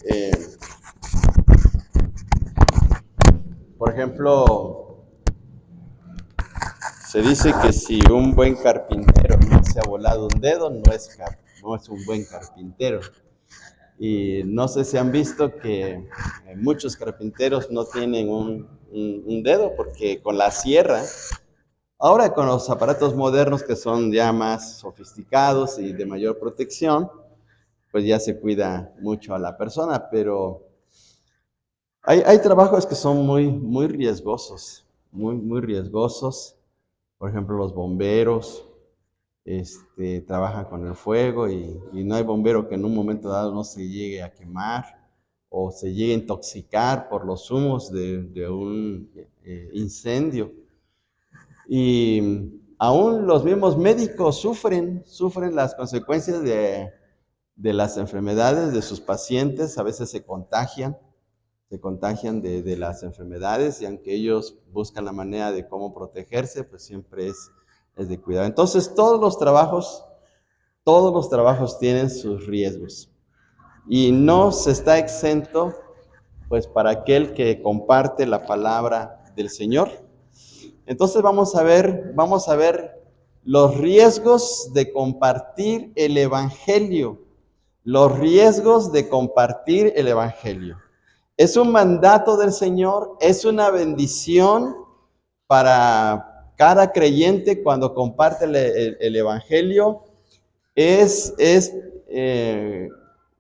eh, por ejemplo, se dice que si un buen carpintero no se ha volado un dedo, no es un buen carpintero. Y no sé si han visto que muchos carpinteros no tienen un dedo porque con la sierra, ahora con los aparatos modernos que son ya más sofisticados y de mayor protección, pues ya se cuida mucho a la persona, pero hay trabajos que son muy riesgosos, muy riesgosos. Por ejemplo, los bomberos trabajan con el fuego y no hay bombero que en un momento dado no se llegue a quemar o se llegue a intoxicar por los humos de un incendio. Y aún los mismos médicos sufren las consecuencias de las enfermedades de sus pacientes, a veces se contagian de las enfermedades y aunque ellos buscan la manera de cómo protegerse, pues siempre es de cuidado. Entonces todos los trabajos tienen sus riesgos y no se está exento, pues para aquel que comparte la palabra del Señor. Entonces vamos a ver los riesgos de compartir el Evangelio, los riesgos de compartir el Evangelio. Es un mandato del Señor, es una bendición para cada creyente cuando comparte el Evangelio. Es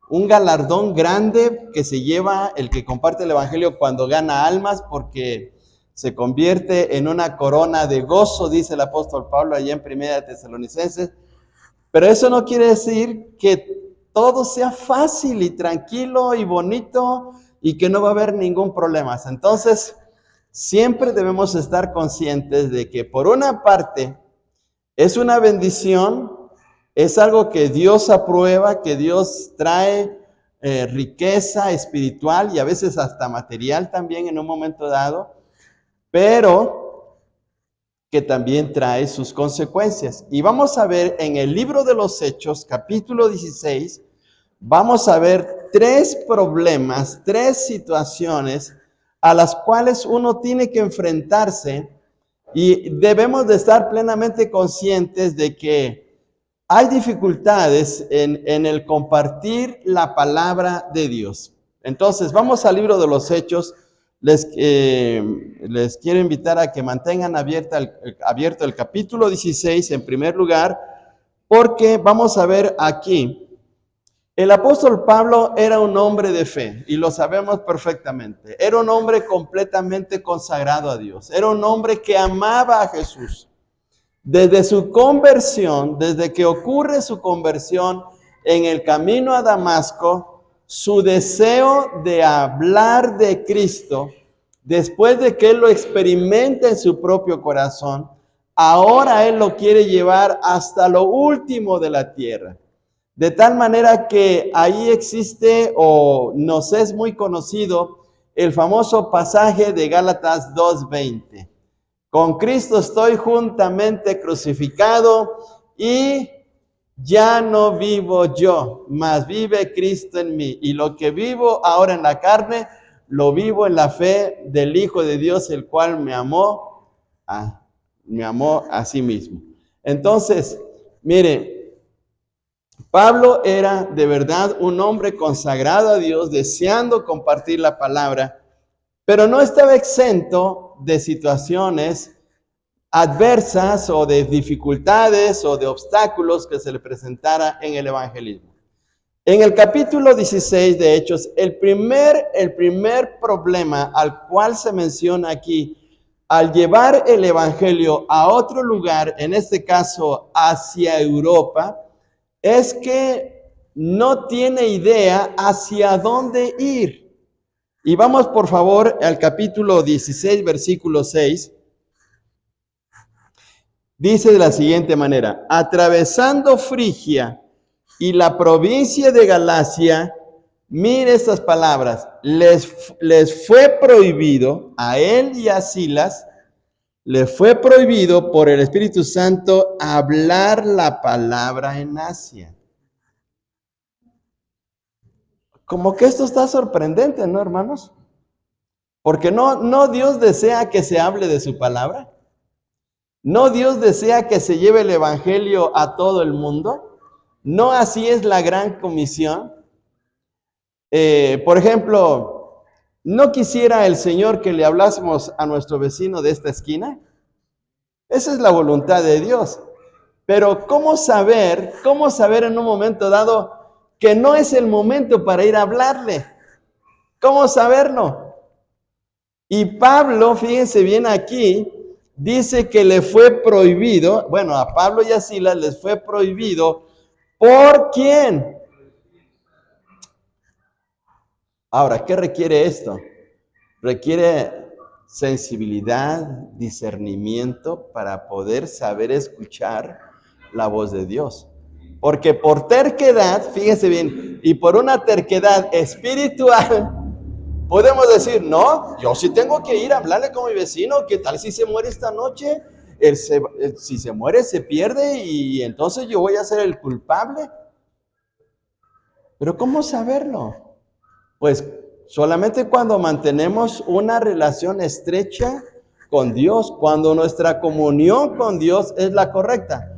un galardón grande que se lleva el que comparte el Evangelio cuando gana almas, porque se convierte en una corona de gozo, dice el apóstol Pablo allá en 1 Tesalonicenses. Pero eso no quiere decir que todo sea fácil y tranquilo y bonito y que no va a haber ningún problema. Entonces, siempre debemos estar conscientes de que por una parte es una bendición, es algo que Dios aprueba, que Dios trae riqueza espiritual y a veces hasta material también en un momento dado, pero que también trae sus consecuencias. Y vamos a ver en el libro de los Hechos, capítulo 16, vamos a ver 3 problemas, 3 situaciones a las cuales uno tiene que enfrentarse y debemos de estar plenamente conscientes de que hay dificultades en el compartir la palabra de Dios. Entonces, vamos al libro de los Hechos. Les quiero invitar a que mantengan abierto el capítulo 16 en primer lugar, porque vamos a ver aquí, el apóstol Pablo era un hombre de fe, y lo sabemos perfectamente. Era un hombre completamente consagrado a Dios. Era un hombre que amaba a Jesús. Desde su conversión, desde que ocurre su conversión en el camino a Damasco, su deseo de hablar de Cristo, después de que él lo experimenta en su propio corazón, ahora él lo quiere llevar hasta lo último de la tierra. De tal manera que ahí existe o nos es muy conocido el famoso pasaje de Gálatas 2:20. Con Cristo estoy juntamente crucificado y ya no vivo yo, mas vive Cristo en mí. Y lo que vivo ahora en la carne, lo vivo en la fe del Hijo de Dios, el cual me amó a sí mismo. Entonces, mire, Pablo era de verdad un hombre consagrado a Dios, deseando compartir la palabra, pero no estaba exento de situaciones adversas o de dificultades o de obstáculos que se le presentara en el evangelismo. En el capítulo 16 de Hechos, el primer problema al cual se menciona aquí, al llevar el evangelio a otro lugar, en este caso hacia Europa, es que no tiene idea hacia dónde ir. Y vamos por favor al capítulo 16, versículo 6. Dice de la siguiente manera: atravesando Frigia y la provincia de Galacia, mire estas palabras, les fue prohibido, a él y a Silas, les fue prohibido por el Espíritu Santo hablar la palabra en Asia. Como que esto está sorprendente, ¿no, hermanos? Porque no Dios desea que se hable de su palabra. No Dios desea que se lleve el evangelio a todo el mundo. No así es la gran comisión. Por ejemplo, ¿no quisiera el Señor que le hablásemos a nuestro vecino de esta esquina? Esa es la voluntad de Dios. Pero ¿cómo saber en un momento dado que no es el momento para ir a hablarle? ¿Cómo saberlo? Y Pablo, fíjense bien aquí, dice que le fue prohibido, bueno, a Pablo y a Silas les fue prohibido, ¿por quién? Ahora, ¿qué requiere esto? Requiere sensibilidad, discernimiento para poder saber escuchar la voz de Dios. Porque por terquedad, fíjense bien, y por una terquedad espiritual, podemos decir, no, yo sí tengo que ir a hablarle con mi vecino, ¿qué tal si se muere esta noche? Si se muere se pierde y entonces yo voy a ser el culpable. Pero ¿cómo saberlo? Pues solamente cuando mantenemos una relación estrecha con Dios, cuando nuestra comunión con Dios es la correcta.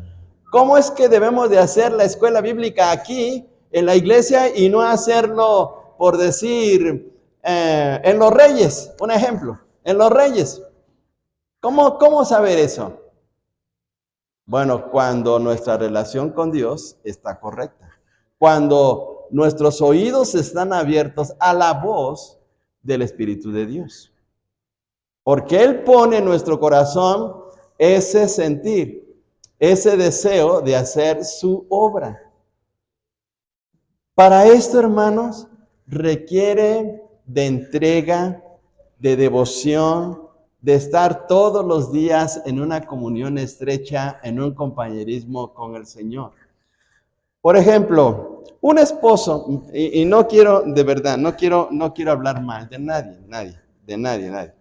¿Cómo es que debemos de hacer la escuela bíblica aquí, en la iglesia, y no hacerlo, por decir, en Los Reyes? Un ejemplo, en Los Reyes. ¿Cómo saber eso? Bueno, cuando nuestra relación con Dios está correcta. Cuando nuestros oídos están abiertos a la voz del Espíritu de Dios. Porque Él pone en nuestro corazón ese sentir, ese deseo de hacer su obra. Para esto, hermanos, requiere de entrega, de devoción, de estar todos los días en una comunión estrecha, en un compañerismo con el Señor. Por ejemplo, un esposo, y no quiero, de verdad, no quiero hablar mal de nadie.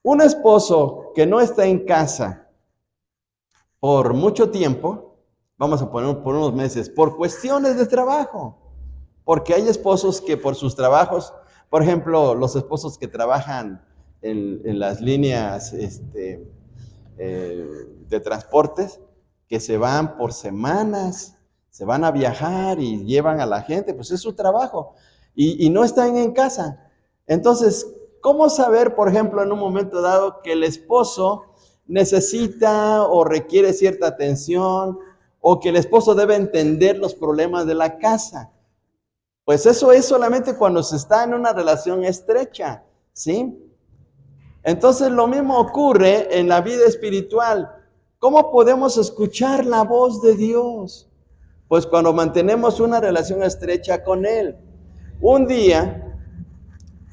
Un esposo que no está en casa por mucho tiempo, vamos a poner por unos meses, por cuestiones de trabajo, porque hay esposos que por sus trabajos, por ejemplo, los esposos que trabajan en las líneas de transportes, que se van por semanas, se van a viajar y llevan a la gente, pues es su trabajo, y no están en casa. Entonces, ¿cómo saber, por ejemplo, en un momento dado que el esposo necesita o requiere cierta atención, o que el esposo debe entender los problemas de la casa? Pues eso es solamente cuando se está en una relación estrecha, ¿sí? Entonces lo mismo ocurre en la vida espiritual. ¿Cómo podemos escuchar la voz de Dios? Pues cuando mantenemos una relación estrecha con Él. Un día,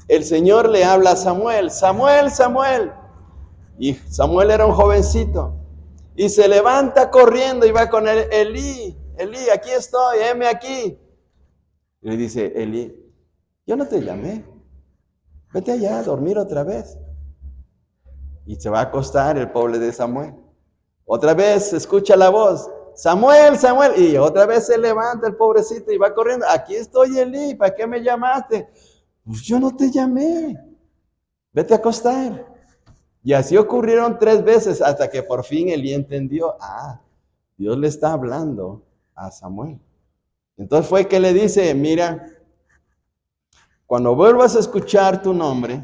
el Señor le habla a Samuel, Samuel, Samuel. Y Samuel era un jovencito. Y se levanta corriendo y va con él, Elí, Elí, aquí estoy, heme aquí. Y le dice, Elí, yo no te llamé. Vete allá a dormir otra vez. Y se va a acostar el pobre de Samuel. Otra vez se escucha la voz, Samuel, Samuel. Y otra vez se levanta el pobrecito y va corriendo. Aquí estoy, Elí, ¿para qué me llamaste? Pues yo no te llamé. Vete a acostar. Y así ocurrieron 3 veces hasta que por fin Elí entendió, Dios le está hablando a Samuel. Entonces fue que le dice, mira, cuando vuelvas a escuchar tu nombre,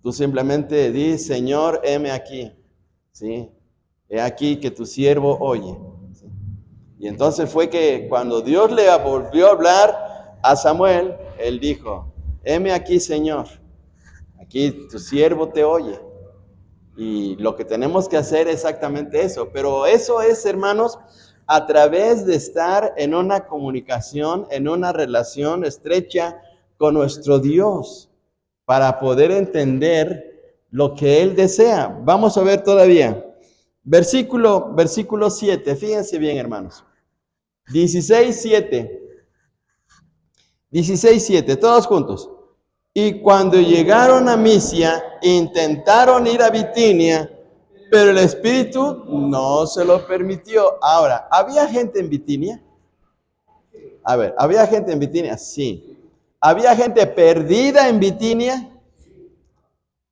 tú simplemente di, Señor, heme aquí, ¿sí? He aquí que tu siervo oye. ¿Sí? Y entonces fue que cuando Dios le volvió a hablar a Samuel, él dijo, heme aquí, Señor, aquí tu siervo te oye. Y lo que tenemos que hacer es exactamente eso, pero eso es, hermanos, a través de estar en una comunicación, en una relación estrecha con nuestro Dios, para poder entender lo que Él desea. Vamos a ver todavía. Versículo 7, fíjense bien, hermanos. 16:7. 16:7, todos juntos. Y cuando llegaron a Misia, intentaron ir a Bitinia, pero el Espíritu no se lo permitió. Ahora, ¿había gente en Bitinia? A ver, ¿había gente en Bitinia? Sí. ¿Había gente perdida en Bitinia?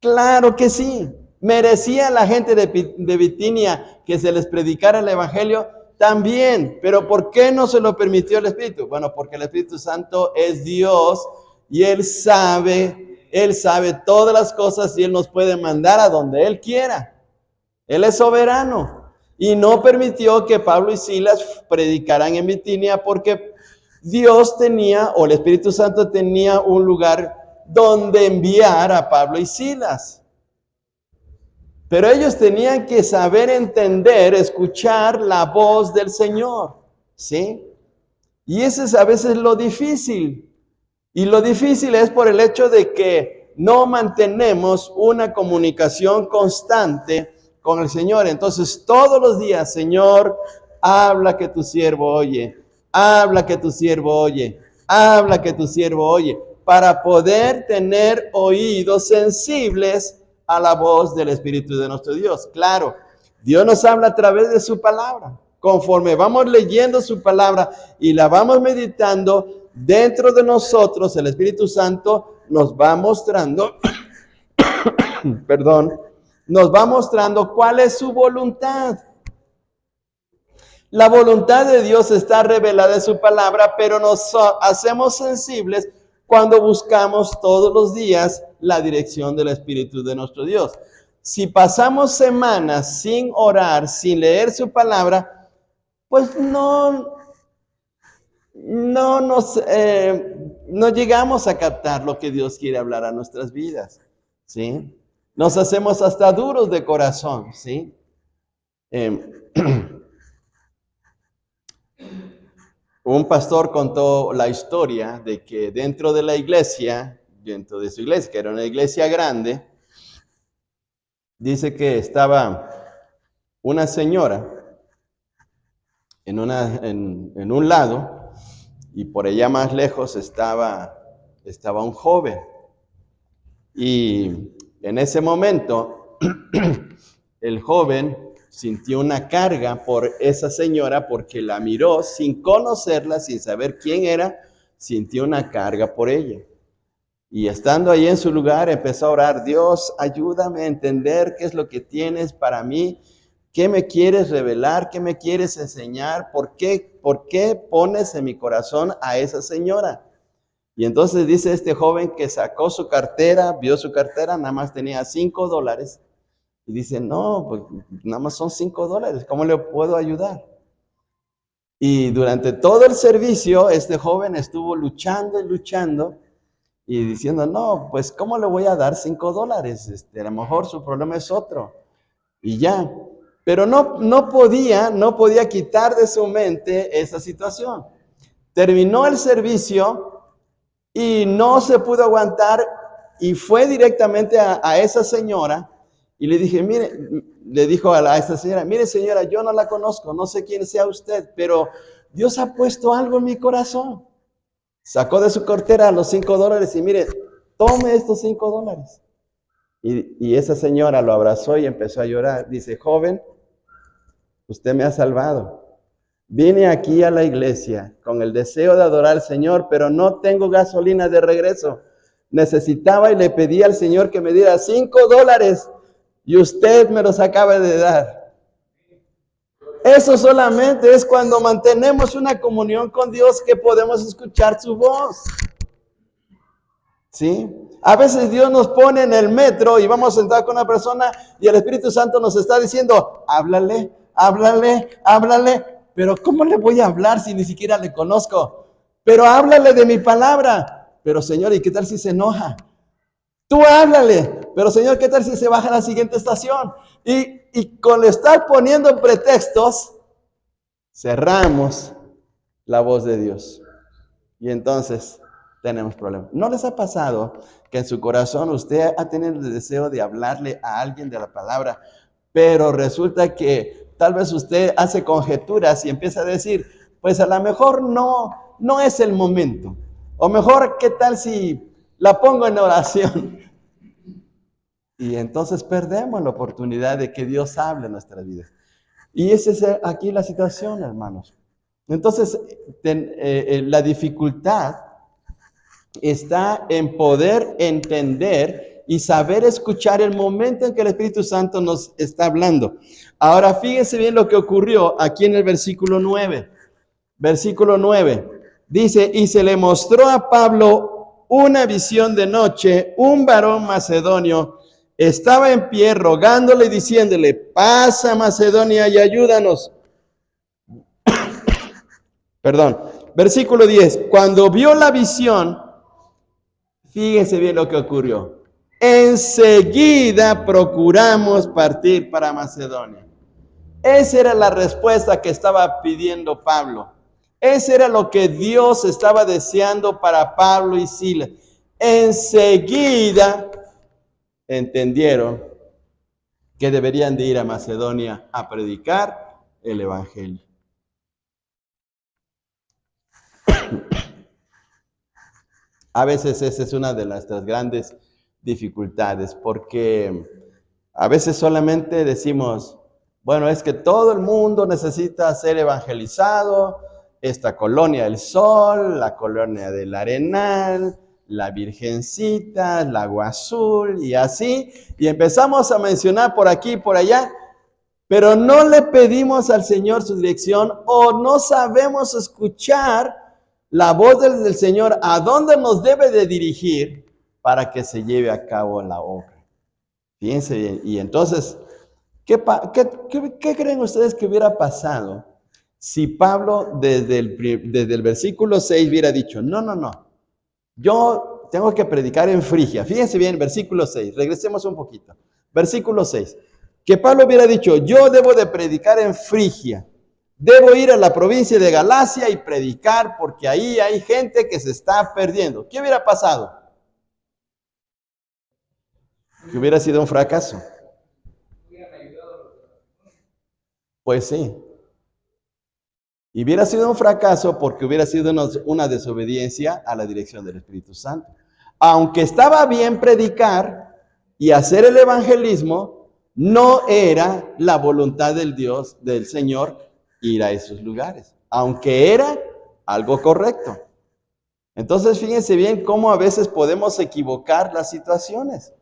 Claro que sí. ¿Merecía la gente de Bitinia que se les predicara el Evangelio? También. Pero ¿por qué no se lo permitió el Espíritu? Bueno, porque el Espíritu Santo es Dios y Él sabe todas las cosas y Él nos puede mandar a donde Él quiera. Él es soberano. Y no permitió que Pablo y Silas predicaran en Bitinia porque Dios tenía, o el Espíritu Santo tenía un lugar donde enviar a Pablo y Silas. Pero ellos tenían que saber entender, escuchar la voz del Señor, ¿sí? Y ese es a veces lo difícil. Y lo difícil es por el hecho de que no mantenemos una comunicación constante con el Señor. Entonces, todos los días, Señor, habla que tu siervo oye, habla que tu siervo oye, habla que tu siervo oye, para poder tener oídos sensibles a la voz del Espíritu de nuestro Dios. Claro, Dios nos habla a través de su palabra. Conforme vamos leyendo su palabra y la vamos meditando, dentro de nosotros el Espíritu Santo nos va mostrando, nos va mostrando cuál es su voluntad. La voluntad de Dios está revelada en su palabra, pero nos hacemos sensibles cuando buscamos todos los días la dirección del Espíritu de nuestro Dios. Si pasamos semanas sin orar, sin leer su palabra, pues no llegamos a captar lo que Dios quiere hablar a nuestras vidas, ¿sí? Nos hacemos hasta duros de corazón, ¿sí? Un pastor contó la historia de que dentro de la iglesia, dentro de su iglesia, que era una iglesia grande, dice que estaba una señora en un lado y por allá más lejos estaba un joven. Y en ese momento el joven sintió una carga por esa señora porque la miró sin conocerla, sin saber quién era, sintió una carga por ella. Y estando ahí en su lugar empezó a orar: Dios, ayúdame a entender qué es lo que tienes para mí, qué me quieres revelar, qué me quieres enseñar, por qué pones en mi corazón a esa señora. Y entonces dice este joven que sacó su cartera, vio su cartera, nada más tenía $5. Y dice: no, pues nada más son $5, ¿cómo le puedo ayudar? Y durante todo el servicio, este joven estuvo luchando y luchando y diciendo: no, pues ¿cómo le voy a dar $5? A lo mejor su problema es otro. Y ya. Pero no podía quitar de su mente esa situación. Terminó el servicio y no se pudo aguantar y fue directamente a esa señora y le dijo a esa señora: mire señora, yo no la conozco, no sé quién sea usted, pero Dios ha puesto algo en mi corazón. Sacó de su cartera los $5 y mire, tome estos $5. Y esa señora lo abrazó y empezó a llorar. Dice: joven, usted me ha salvado. Vine aquí a la iglesia con el deseo de adorar al Señor, pero no tengo gasolina de regreso. Necesitaba y le pedí al Señor que me diera $5 y usted me los acaba de dar. Eso solamente es cuando mantenemos una comunión con Dios que podemos escuchar su voz. ¿Sí? A veces Dios nos pone en el metro y vamos a sentar con una persona y el Espíritu Santo nos está diciendo: háblale, háblale, háblale. Pero ¿cómo le voy a hablar si ni siquiera le conozco? Pero háblale de mi palabra. Pero Señor, ¿y qué tal si se enoja? Tú háblale. Pero Señor, ¿qué tal si se baja a la siguiente estación? Y con estar poniendo pretextos, cerramos la voz de Dios. Y entonces tenemos problemas. ¿No les ha pasado que en su corazón usted ha tenido el deseo de hablarle a alguien de la palabra, pero resulta que tal vez usted hace conjeturas y empieza a decir: pues a lo mejor no es el momento? O mejor, ¿qué tal si la pongo en oración? Y entonces perdemos la oportunidad de que Dios hable en nuestras vidas. Y esa es aquí la situación, hermanos. Entonces, la dificultad está en poder entender y saber escuchar el momento en que el Espíritu Santo nos está hablando. Ahora, fíjense bien lo que ocurrió aquí en el versículo 9. Versículo 9. Dice, y se le mostró a Pablo una visión de noche, un varón macedonio estaba en pie rogándole y diciéndole, pasa a Macedonia y ayúdanos. Perdón. Versículo 10. Cuando vio la visión, fíjense bien lo que ocurrió. Enseguida procuramos partir para Macedonia. Esa era la respuesta que estaba pidiendo Pablo. Ese era lo que Dios estaba deseando para Pablo y Silas. Enseguida entendieron que deberían de ir a Macedonia a predicar el evangelio. A veces esa es una de nuestras grandes dificultades, porque a veces solamente decimos, bueno, es que todo el mundo necesita ser evangelizado, esta colonia del Sol, la colonia del Arenal, la Virgencita, el Agua Azul y así, y empezamos a mencionar por aquí y por allá, pero no le pedimos al Señor su dirección o no sabemos escuchar la voz del Señor a dónde nos debe de dirigir para que se lleve a cabo la obra. Fíjense bien, y entonces, ¿qué creen ustedes que hubiera pasado si Pablo desde el versículo 6 hubiera dicho, no, yo tengo que predicar en Frigia? Fíjense bien, versículo 6, regresemos un poquito. Versículo 6, que Pablo hubiera dicho, yo debo de predicar en Frigia, debo ir a la provincia de Galacia y predicar porque ahí hay gente que se está perdiendo. ¿Qué hubiera pasado? Que hubiera sido un fracaso. Pues sí. Y hubiera sido un fracaso porque hubiera sido una desobediencia a la dirección del Espíritu Santo. Aunque estaba bien predicar y hacer el evangelismo, no era la voluntad del Dios, del Señor, ir a esos lugares, aunque era algo correcto. Entonces, fíjense bien cómo a veces podemos equivocar las situaciones.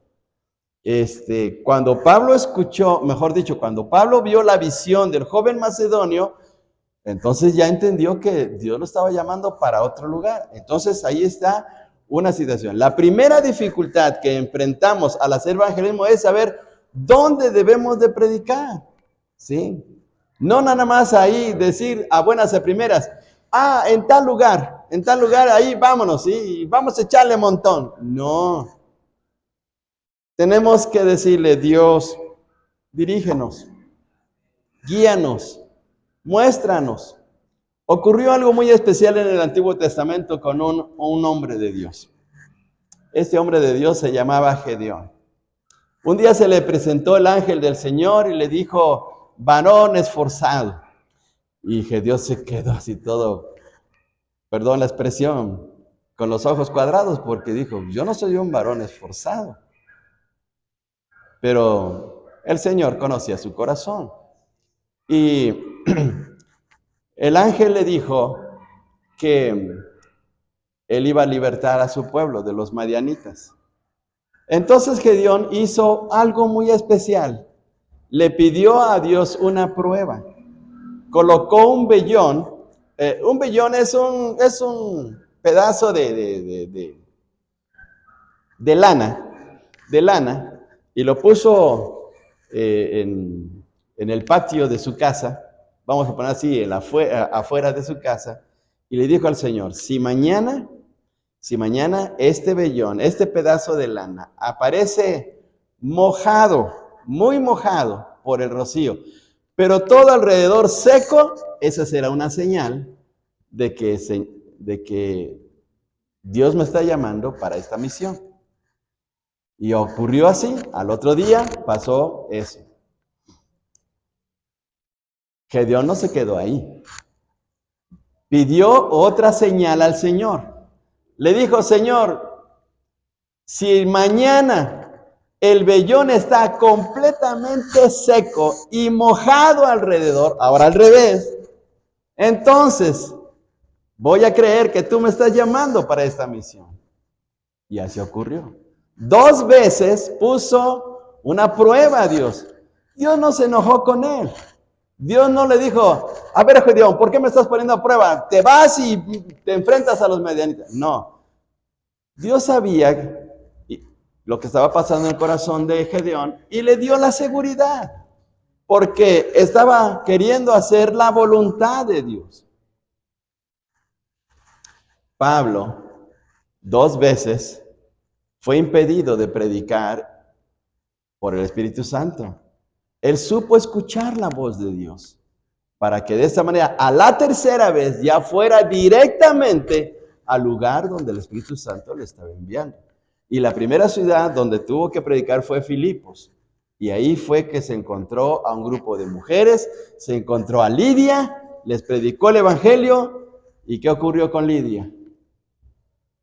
Cuando Pablo escuchó, mejor dicho, cuando Pablo vio la visión del joven macedonio, entonces ya entendió que Dios lo estaba llamando para otro lugar. Entonces ahí está una situación. La primera dificultad que enfrentamos al hacer evangelismo es saber dónde debemos de predicar, ¿sí? No nada más ahí decir a buenas a primeras, en tal lugar, ahí vámonos, ¿sí? Vamos a echarle montón. No. Tenemos que decirle, Dios, dirígenos, guíanos, muéstranos. Ocurrió algo muy especial en el Antiguo Testamento con un hombre de Dios. Este hombre de Dios se llamaba Gedeón. Un día se le presentó el ángel del Señor y le dijo, varón esforzado. Y Gedeón se quedó así todo, perdón la expresión, con los ojos cuadrados, porque dijo, yo no soy un varón esforzado. Pero el Señor conocía su corazón. Y el ángel le dijo que él iba a libertar a su pueblo de los madianitas. Entonces Gedeón hizo algo muy especial. Le pidió a Dios una prueba. Colocó un vellón. Un vellón es un pedazo de lana, y lo puso en el patio de su casa, vamos a poner así, afuera de su casa, y le dijo al Señor, si mañana este vellón, este pedazo de lana, aparece mojado, muy mojado por el rocío, pero todo alrededor seco, esa será una señal de que Dios me está llamando para esta misión. Y ocurrió así, al otro día pasó eso. Gedeón no se quedó ahí. Pidió otra señal al Señor. Le dijo, Señor, si mañana el vellón está completamente seco y mojado alrededor, ahora al revés, Entonces, voy a creer que tú me estás llamando para esta misión. Y así ocurrió. 2 veces puso una prueba a Dios. Dios no se enojó con él. Dios no le dijo, a ver, Gedeón, ¿por qué me estás poniendo a prueba? Te vas y te enfrentas a los medianitas. No. Dios sabía lo que estaba pasando en el corazón de Gedeón y le dio la seguridad, porque estaba queriendo hacer la voluntad de Dios. Pablo 2 veces fue impedido de predicar por el Espíritu Santo. Él supo escuchar la voz de Dios para que de esta manera, a la tercera vez, ya fuera directamente al lugar donde el Espíritu Santo le estaba enviando. Y la primera ciudad donde tuvo que predicar fue Filipos. Y ahí fue que se encontró a un grupo de mujeres, se encontró a Lidia, les predicó el Evangelio. ¿Y qué ocurrió con Lidia?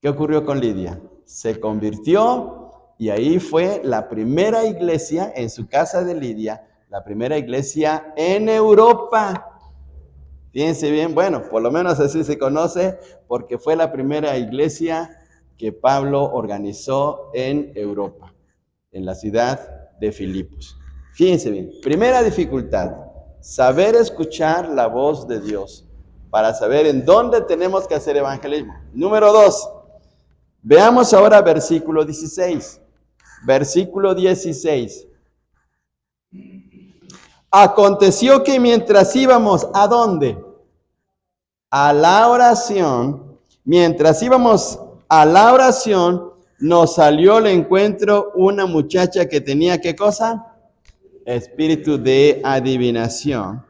¿Qué ocurrió con Lidia? Se convirtió y ahí fue la primera iglesia en su casa de Lidia, la primera iglesia en Europa. Fíjense bien, bueno, por lo menos así se conoce, porque fue la primera iglesia que Pablo organizó en Europa, en la ciudad de Filipos. Fíjense bien, primera dificultad, saber escuchar la voz de Dios para saber en dónde tenemos que hacer evangelismo. Número 2, veamos ahora versículo 16. Versículo 16. Aconteció que mientras íbamos, ¿a dónde? A la oración. Mientras íbamos a la oración, nos salió al encuentro una muchacha que tenía, ¿qué cosa? Espíritu de adivinación,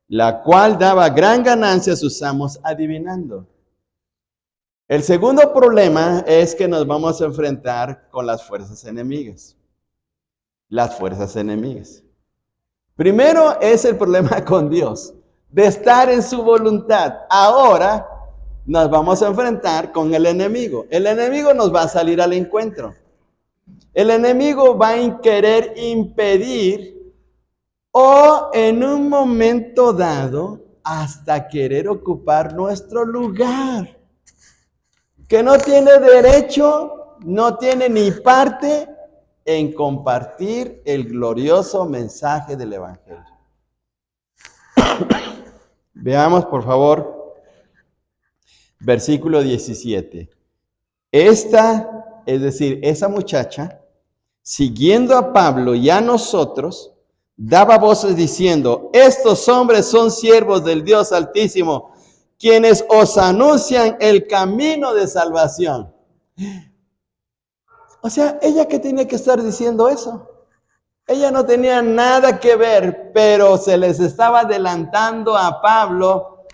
la cual daba gran ganancia a sus amos adivinando. El segundo problema es que nos vamos a enfrentar con las fuerzas enemigas. Las fuerzas enemigas. Primero es el problema con Dios, de estar en su voluntad. Ahora nos vamos a enfrentar con el enemigo. El enemigo nos va a salir al encuentro. El enemigo va a querer impedir o en un momento dado hasta querer ocupar nuestro lugar. Que no tiene derecho, no tiene ni parte en compartir el glorioso mensaje del Evangelio. Veamos, por favor, versículo 17. Esta, es decir, esa muchacha, siguiendo a Pablo y a nosotros, daba voces diciendo, estos hombres son siervos del Dios Altísimo, quienes os anuncian el camino de salvación. O sea, ¿ella qué tiene que estar diciendo eso? Ella no tenía nada que ver, pero se les estaba adelantando a Pablo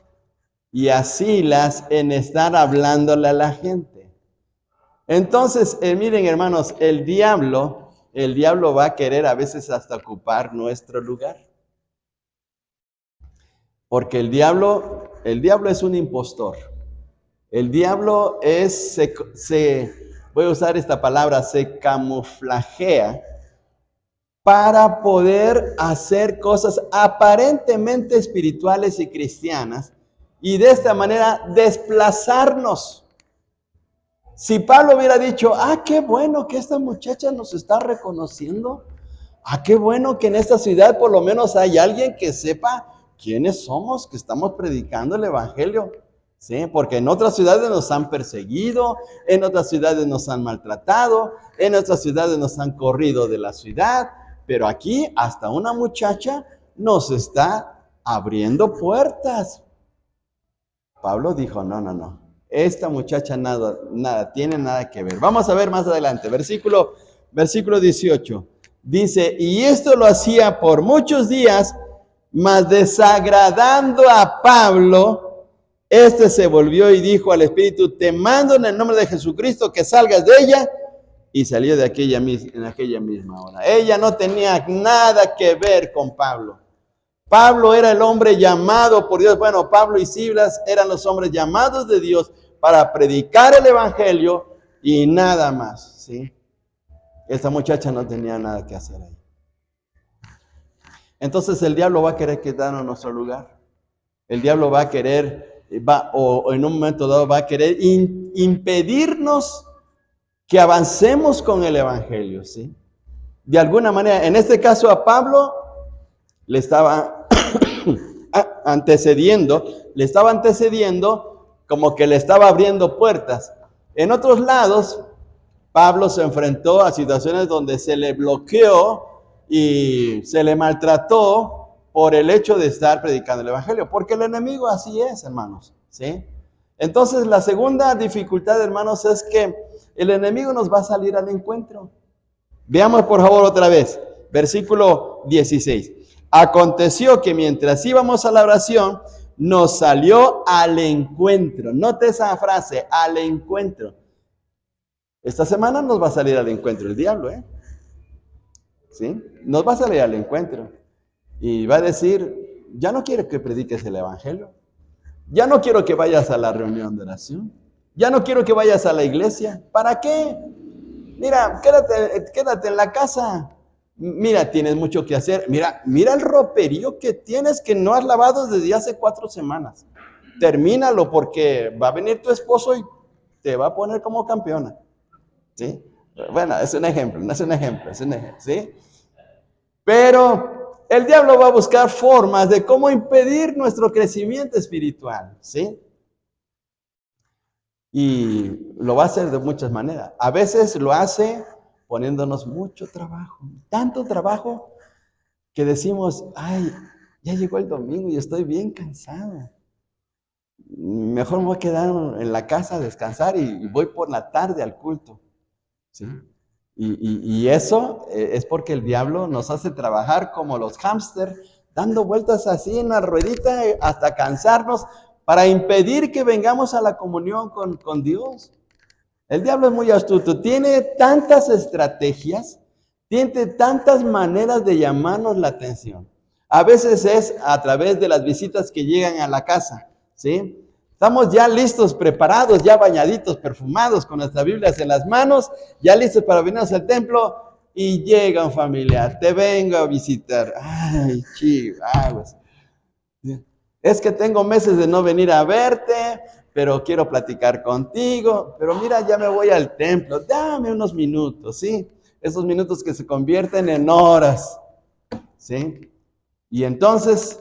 y a Silas en estar hablándole a la gente. Entonces, miren hermanos, el diablo va a querer a veces hasta ocupar nuestro lugar. Porque el diablo es un impostor. El diablo voy a usar esta palabra, se camuflajea para poder hacer cosas aparentemente espirituales y cristianas y de esta manera desplazarnos. Si Pablo hubiera dicho, qué bueno que esta muchacha nos está reconociendo, qué bueno que en esta ciudad por lo menos hay alguien que sepa quiénes somos, que estamos predicando el Evangelio. ¿Sí? Porque en otras ciudades nos han perseguido, en otras ciudades nos han maltratado, en otras ciudades nos han corrido de la ciudad, pero aquí hasta una muchacha nos está abriendo puertas. Pablo dijo, no, esta muchacha tiene nada que ver. Vamos a ver más adelante, versículo 18. Dice, y esto lo hacía por muchos días, mas desagradando a Pablo, este se volvió y dijo al Espíritu, te mando en el nombre de Jesucristo que salgas de ella. Y salió en aquella misma hora. Ella no tenía nada que ver con Pablo. Pablo era el hombre llamado por Dios. Bueno, Pablo y Silas eran los hombres llamados de Dios para predicar el Evangelio y nada más. ¿Sí? Esta muchacha no tenía nada que hacer ahí. Entonces el diablo va a querer quitarnos nuestro lugar. El diablo va a querer, o en un momento dado va a querer impedirnos que avancemos con el Evangelio, ¿sí? De alguna manera, en este caso a Pablo le estaba antecediendo como que le estaba abriendo puertas. En otros lados, Pablo se enfrentó a situaciones donde se le bloqueó y se le maltrató por el hecho de estar predicando el Evangelio, porque el enemigo así es, hermanos, ¿sí? Entonces, la segunda dificultad, hermanos, es que el enemigo nos va a salir al encuentro. Veamos, por favor, otra vez, versículo 16. Aconteció que mientras íbamos a la oración, nos salió al encuentro. Note esa frase, al encuentro. Esta semana nos va a salir al encuentro el diablo, ¿sí? Nos va a salir al encuentro. Y va a decir, ya no quiero que prediques el Evangelio. Ya no quiero que vayas a la reunión de oración. Ya no quiero que vayas a la iglesia. ¿Para qué? Mira, quédate en la casa. Mira, tienes mucho que hacer. Mira el roperío que tienes que no has lavado desde hace 4 semanas. Termínalo porque va a venir tu esposo y te va a poner como campeona. ¿Sí? Bueno, es un ejemplo, ¿sí? Pero el diablo va a buscar formas de cómo impedir nuestro crecimiento espiritual, ¿sí? Y lo va a hacer de muchas maneras. A veces lo hace poniéndonos mucho trabajo, tanto trabajo que decimos, ay, ya llegó el domingo y estoy bien cansado. Mejor me voy a quedar en la casa a descansar y voy por la tarde al culto, ¿sí? Y eso es porque el diablo nos hace trabajar como los hámster, dando vueltas así en la ruedita hasta cansarnos para impedir que vengamos a la comunión con Dios. El diablo es muy astuto, tiene tantas estrategias, tiene tantas maneras de llamarnos la atención. A veces es a través de las visitas que llegan a la casa, ¿sí? Estamos ya listos, preparados, ya bañaditos, perfumados, con nuestras Biblias en las manos, ya listos para venirnos al templo y llega un familiar, te vengo a visitar. Ay, chivas. Es que tengo meses de no venir a verte, pero quiero platicar contigo. Pero mira, ya me voy al templo, dame unos minutos, ¿sí? Esos minutos que se convierten en horas, ¿sí? Y entonces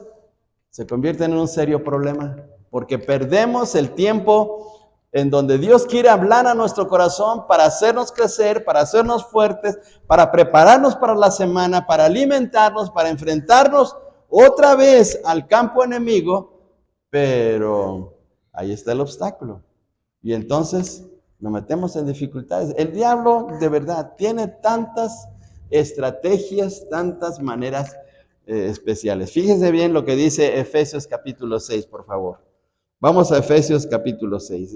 se convierten en un serio problema, porque perdemos el tiempo en donde Dios quiere hablar a nuestro corazón para hacernos crecer, para hacernos fuertes, para prepararnos para la semana, para alimentarnos, para enfrentarnos otra vez al campo enemigo, pero ahí está el obstáculo. Y entonces nos metemos en dificultades. El diablo de verdad tiene tantas estrategias, tantas maneras especiales. Fíjense bien lo que dice Efesios capítulo 6, por favor. Vamos a Efesios capítulo 6.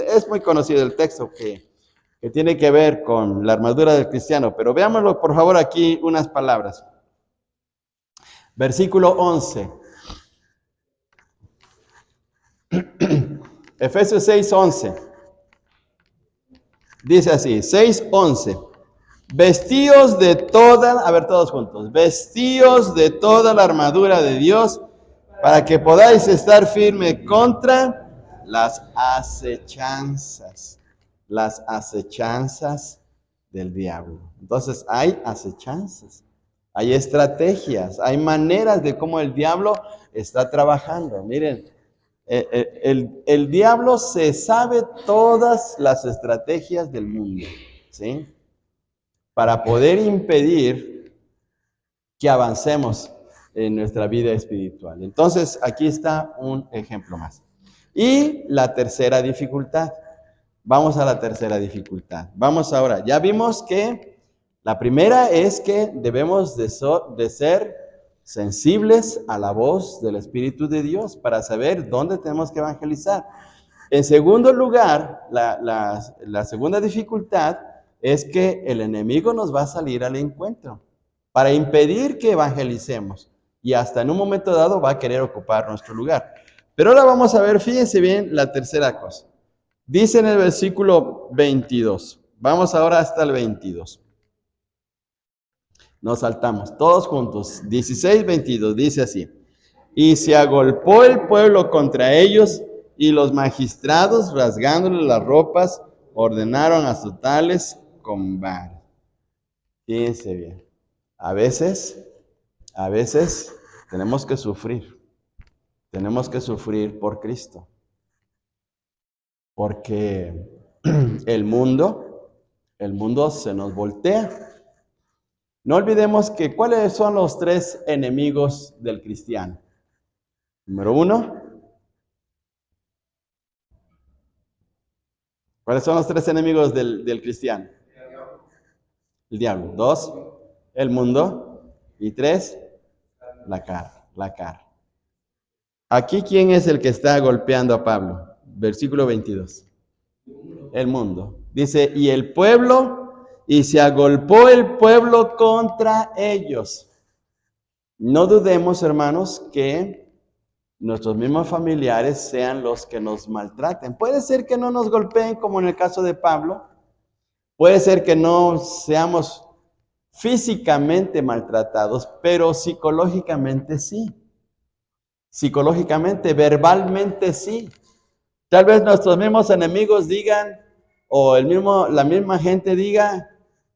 Es muy conocido el texto que tiene que ver con la armadura del cristiano, pero veámoslo por favor aquí unas palabras. Versículo 11. Efesios 6, 11. Dice así, 6, 11. Vestíos de toda, a ver todos juntos, vestíos de toda la armadura de Dios para que podáis estar firme contra las acechanzas del diablo. Entonces hay acechanzas, hay estrategias, hay maneras de cómo el diablo está trabajando. Miren, el diablo se sabe todas las estrategias del mundo, ¿sí? Para poder impedir que avancemos en nuestra vida espiritual. Entonces, aquí está un ejemplo más. Y la tercera dificultad. Vamos a la tercera dificultad. Vamos ahora. Ya vimos que la primera es que debemos de ser sensibles a la voz del Espíritu de Dios para saber dónde tenemos que evangelizar. En segundo lugar, la segunda dificultad es que el enemigo nos va a salir al encuentro para impedir que evangelicemos y hasta en un momento dado va a querer ocupar nuestro lugar. Pero ahora vamos a ver, fíjense bien, la tercera cosa. Dice en el versículo 22, vamos ahora hasta el 22. Nos saltamos todos juntos, 16, 22, dice así. Y se agolpó el pueblo contra ellos, y los magistrados, rasgándole las ropas, ordenaron azotarles con vara. Fíjense bien. A veces, a veces tenemos que sufrir. Tenemos que sufrir por Cristo. Porque el mundo se nos voltea. No olvidemos que ¿cuáles son los tres enemigos del cristiano? Número uno, ¿cuáles son los tres enemigos del cristiano? El diablo. Dos, el mundo. Y tres, la carne. Aquí, ¿quién es el que está golpeando a Pablo? Versículo 22. El mundo. Dice, y el pueblo, y se agolpó el pueblo contra ellos. No dudemos, hermanos, que nuestros mismos familiares sean los que nos maltraten. Puede ser que no nos golpeen, como en el caso de Pablo. Puede ser que no seamos físicamente maltratados, pero psicológicamente sí. Psicológicamente, verbalmente sí. Tal vez nuestros mismos enemigos digan, o la misma gente diga,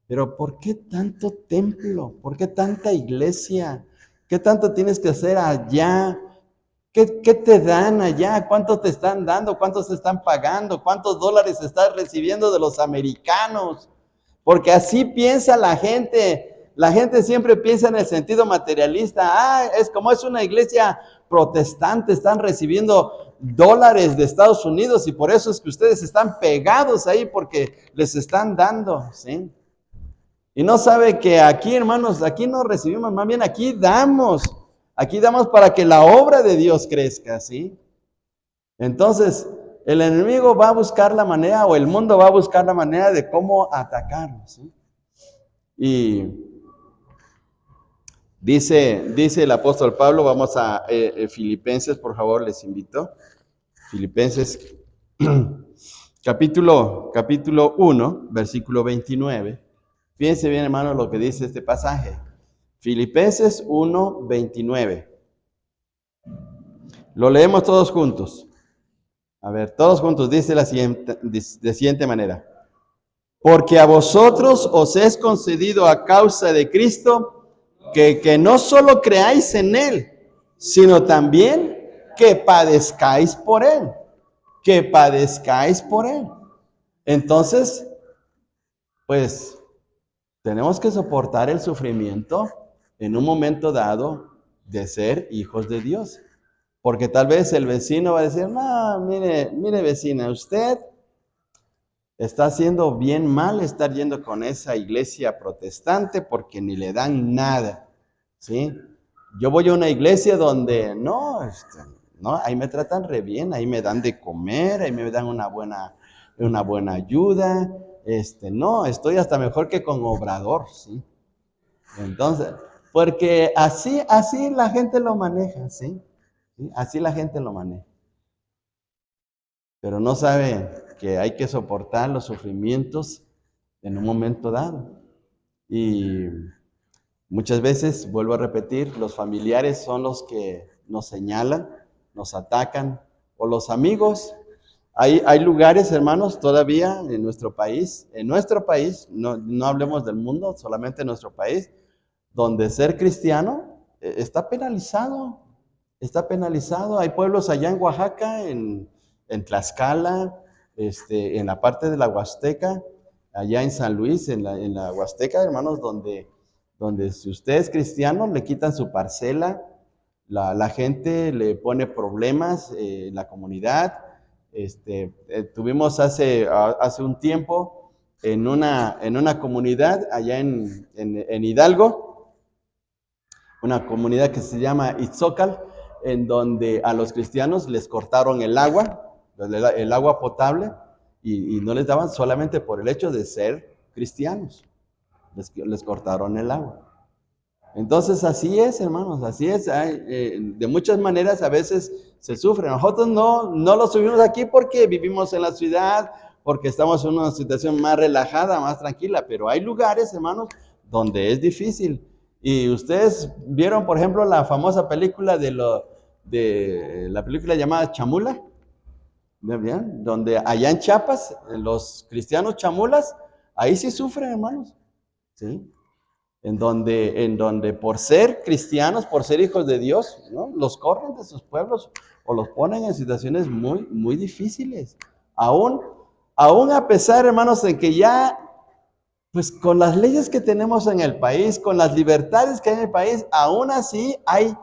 pero ¿por qué tanto templo? ¿Por qué tanta iglesia? ¿Qué tanto tienes que hacer allá? ¿Qué te dan allá? ¿Cuánto te están dando? ¿Cuántos te están pagando? ¿Cuántos dólares estás recibiendo de los americanos? Porque así piensa la gente. La gente siempre piensa en el sentido materialista. Es como es una iglesia protestante, están recibiendo dólares de Estados Unidos y por eso es que ustedes están pegados ahí porque les están dando, ¿sí? Y no sabe que aquí, hermanos, aquí no recibimos, más bien aquí damos para que la obra de Dios crezca, ¿sí? Entonces, el enemigo va a buscar la manera, o el mundo va a buscar la manera de cómo atacarnos, ¿sí? Y dice el apóstol Pablo, vamos a Filipenses, por favor, les invito. Filipenses, capítulo 1, versículo 29. Fíjense bien, hermanos, lo que dice este pasaje. Filipenses 1, 29. Lo leemos todos juntos. A ver, todos juntos, dice de siguiente manera. Porque a vosotros os es concedido a causa de Cristo que no solo creáis en Él, sino también que padezcáis por Él. Que padezcáis por Él. Entonces, pues, tenemos que soportar el sufrimiento en un momento dado de ser hijos de Dios. Porque tal vez el vecino va a decir, no, mire vecina, usted está haciendo bien mal estar yendo con esa iglesia protestante porque ni le dan nada, ¿sí? Yo voy a una iglesia donde no, ahí me tratan re bien, ahí me dan de comer, ahí me dan una buena ayuda, no, estoy hasta mejor que con Obrador, ¿sí? Entonces, porque así la gente lo maneja, ¿sí? ¿Sí? Así la gente lo maneja. Pero no sabe que hay que soportar los sufrimientos en un momento dado. Y muchas veces, vuelvo a repetir, los familiares son los que nos señalan, nos atacan, o los amigos. Hay lugares, hermanos, todavía en nuestro país, no hablemos del mundo, solamente en nuestro país, donde ser cristiano está penalizado. Está penalizado. Hay pueblos allá en Oaxaca, en Tlaxcala, en la parte de la Huasteca, allá en San Luis, en la Huasteca, hermanos, donde si usted es cristiano, le quitan su parcela, la gente le pone problemas en la comunidad. Tuvimos hace un tiempo en una comunidad allá en Hidalgo, una comunidad que se llama Itzócal, en donde a los cristianos les cortaron el agua potable, y no les daban solamente por el hecho de ser cristianos. Les cortaron el agua. Entonces así es, hermanos, así es. De muchas maneras a veces se sufre. Nosotros no lo sufrimos aquí porque vivimos en la ciudad, porque estamos en una situación más relajada, más tranquila, pero hay lugares, hermanos, donde es difícil. Y ustedes vieron, por ejemplo, la famosa película de de la película llamada Chamula, ¿bien? Donde allá en Chiapas, los cristianos chamulas, ahí sí sufren, hermanos, ¿sí? En donde por ser cristianos, por ser hijos de Dios, ¿no? Los corren de sus pueblos o los ponen en situaciones muy, muy difíciles. Aún a pesar, hermanos, de que ya, pues con las leyes que tenemos en el país, con las libertades que hay en el país, aún así hay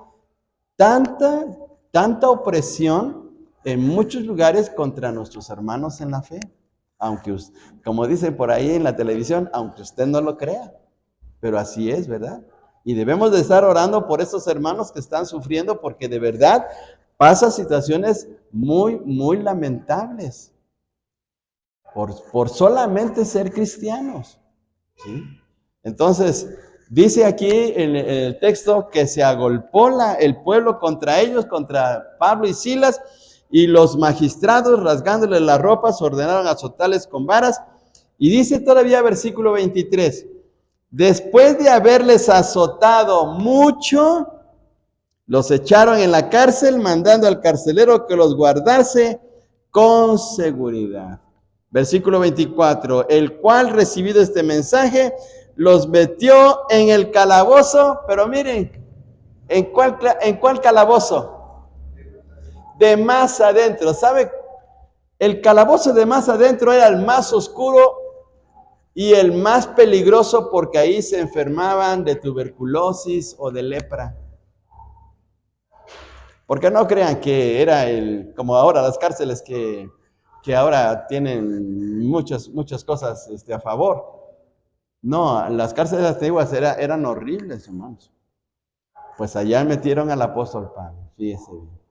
tanta opresión en muchos lugares contra nuestros hermanos en la fe. Aunque, como dicen por ahí en la televisión, aunque usted no lo crea. Pero así es, ¿verdad? Y debemos de estar orando por esos hermanos que están sufriendo porque de verdad pasan situaciones muy, muy lamentables por solamente ser cristianos, ¿sí? Entonces, dice aquí en el texto que se agolpó el pueblo contra ellos, contra Pablo y Silas, y los magistrados, rasgándoles las ropas, ordenaron azotarles con varas. Y dice todavía versículo 23, después de haberles azotado mucho, los echaron en la cárcel, mandando al carcelero que los guardase con seguridad. Versículo 24, el cual, recibido este mensaje, los metió en el calabozo, pero miren, ¿en cuál calabozo? De más adentro. ¿Sabe? El calabozo de más adentro era el más oscuro y el más peligroso porque ahí se enfermaban de tuberculosis o de lepra. Porque no crean que era como ahora las cárceles que ahora tienen muchas cosas a favor. No, las cárceles antiguas eran horribles, hermanos. Pues allá metieron al apóstol Pablo, fíjese bien.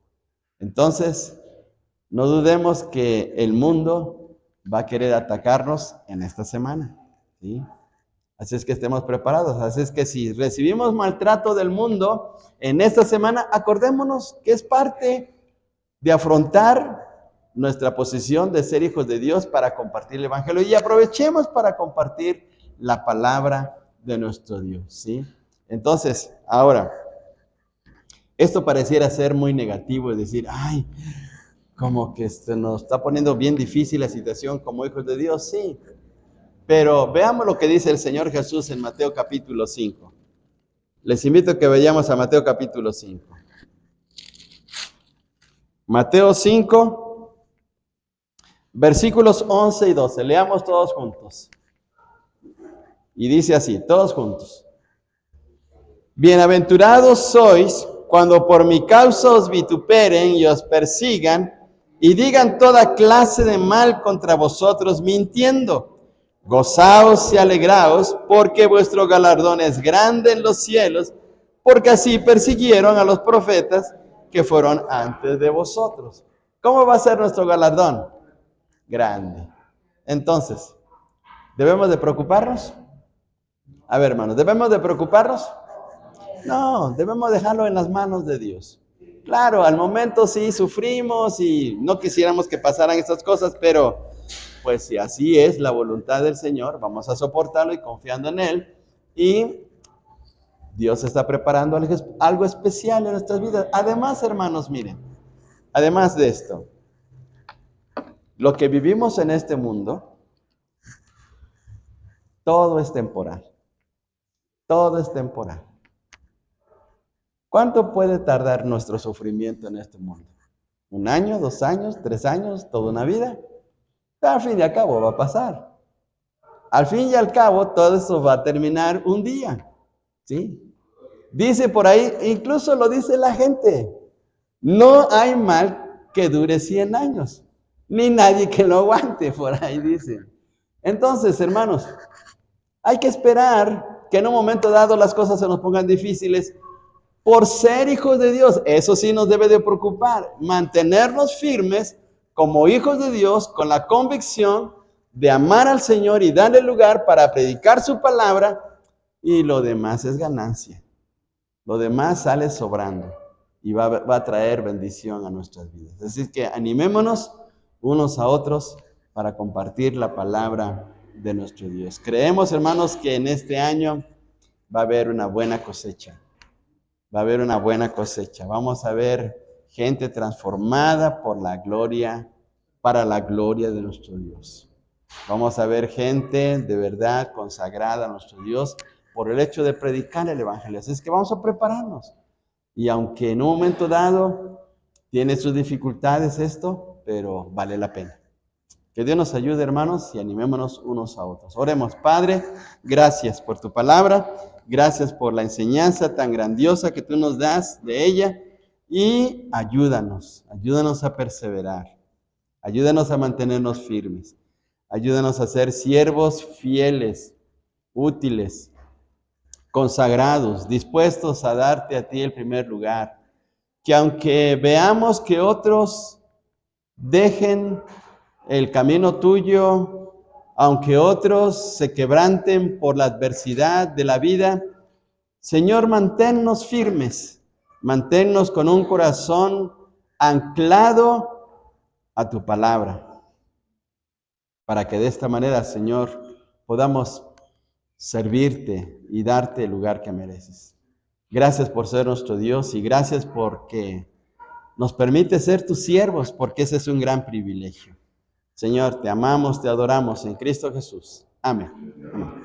Entonces, no dudemos que el mundo va a querer atacarnos en esta semana, ¿sí? Así es que estemos preparados. Así es que si recibimos maltrato del mundo en esta semana, acordémonos que es parte de afrontar nuestra posición de ser hijos de Dios para compartir el evangelio y aprovechemos para compartir la palabra de nuestro Dios, ¿sí? Entonces, ahora, esto pareciera ser muy negativo, es decir, ay, como que nos está poniendo bien difícil la situación como hijos de Dios, sí. Pero veamos lo que dice el Señor Jesús en Mateo capítulo 5. Les invito a que vayamos a Mateo capítulo 5. Mateo 5, versículos 11 y 12. Leamos todos juntos. Y dice así, todos juntos. Bienaventurados sois cuando por mi causa os vituperen y os persigan y digan toda clase de mal contra vosotros mintiendo. Gozaos y alegraos, porque vuestro galardón es grande en los cielos, porque así persiguieron a los profetas que fueron antes de vosotros. ¿Cómo va a ser nuestro galardón? Grande. Entonces, ¿debemos de preocuparnos? A ver, hermanos, ¿debemos de preocuparnos? No, debemos dejarlo en las manos de Dios. Claro, al momento sí sufrimos y no quisiéramos que pasaran estas cosas, pero pues si así es la voluntad del Señor, vamos a soportarlo y confiando en Él. Y Dios está preparando algo especial en nuestras vidas. Además, hermanos, miren, además de esto, lo que vivimos en este mundo, todo es temporal. Todo es temporal. ¿Cuánto puede tardar nuestro sufrimiento en este mundo? ¿1 año, 2 años, 3 años, toda una vida? Pero al fin y al cabo va a pasar. Al fin y al cabo todo eso va a terminar un día, ¿sí? Dice por ahí, incluso lo dice la gente, no hay mal que dure 100 años, ni nadie que lo aguante, por ahí dice. Entonces, hermanos, hay que esperar que en un momento dado las cosas se nos pongan difíciles por ser hijos de Dios. Eso sí nos debe de preocupar, mantenernos firmes como hijos de Dios con la convicción de amar al Señor y darle lugar para predicar su palabra, y lo demás es ganancia. Lo demás sale sobrando y va a traer bendición a nuestras vidas. Así que animémonos unos a otros para compartir la palabra de nuestro Dios. Creemos, hermanos, que en este año va a haber una buena cosecha. Va a haber una buena cosecha. Vamos a ver gente transformada por la gloria, para la gloria de nuestro Dios. Vamos a ver gente de verdad consagrada a nuestro Dios por el hecho de predicar el Evangelio. Así es que vamos a prepararnos. Y aunque en un momento dado tiene sus dificultades esto, pero vale la pena. Que Dios nos ayude, hermanos, y animémonos unos a otros. Oremos. Padre, gracias por tu palabra, gracias por la enseñanza tan grandiosa que tú nos das de ella, y ayúdanos a perseverar, ayúdanos a mantenernos firmes, ayúdanos a ser siervos fieles, útiles, consagrados, dispuestos a darte a ti el primer lugar. Que aunque veamos que otros dejen el camino tuyo, aunque otros se quebranten por la adversidad de la vida, Señor, manténnos firmes, manténnos con un corazón anclado a tu palabra, para que de esta manera, Señor, podamos servirte y darte el lugar que mereces. Gracias por ser nuestro Dios y gracias porque nos permite ser tus siervos, porque ese es un gran privilegio. Señor, te amamos, te adoramos en Cristo Jesús. Amén. Amén.